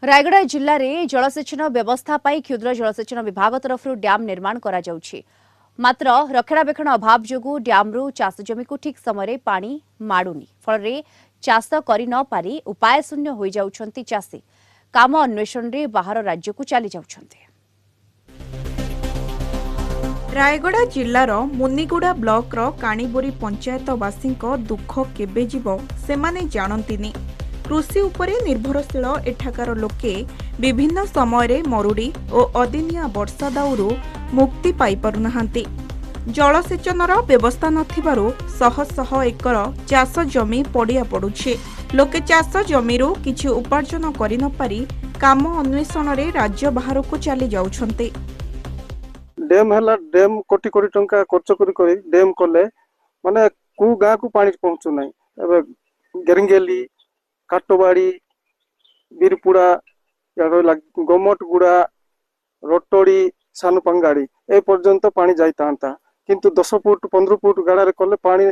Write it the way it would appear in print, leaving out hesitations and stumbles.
रायगड़ा जिले में जलसेचन व्यवस्था पाई क्षुद्र जलसेचन विभाग तरफ डैम निर्माण करा जाउछि। मात्र रक्षणाबेक्षण अभाव जोगु डैम्रु चाष जमी को ठीक समय पानी माडुनी फल चाष कर न पारी उपाय शून्य हो जाउछंती चाषी काम अन्वेषण रे बाहर राज्य को चली जाउछंती। रायगड़ा जिल्लार मुनिगुड़ा ब्लॉक रो काणीबोरी पंचायतवासी दुख केबे जीव सेमाने जानंतिनी। कृषि उपरे निर्भरशील एठाकार लोके विभिन्न समय मरुड़ी और अदिनिया वर्षा दाउरू मुक्ति पाई पारुनाहांती। जलसेचनर व्यवस्था नथिबारु शह शह एकर चाष जमी पड़िया पड़ुछि। लोके चाष जमीरु किछि उपार्जन करि न पारि काम अन्वेषण रे राज्य बाहर को चली जाउछंती। डैम है डैम कोटी कोटी टंका खर्च करी डैम कले माने कु गाँ को पानी पहुँचु ना। गेरिंगेली काटोबाड़ी बीरपुड़ा गमटगुड़ा रोटोड़ी सानुपांगाड़ी ए पर्यंत पानी जाता किंतु 10 फुट 15 फुट गाड़ा कले पानी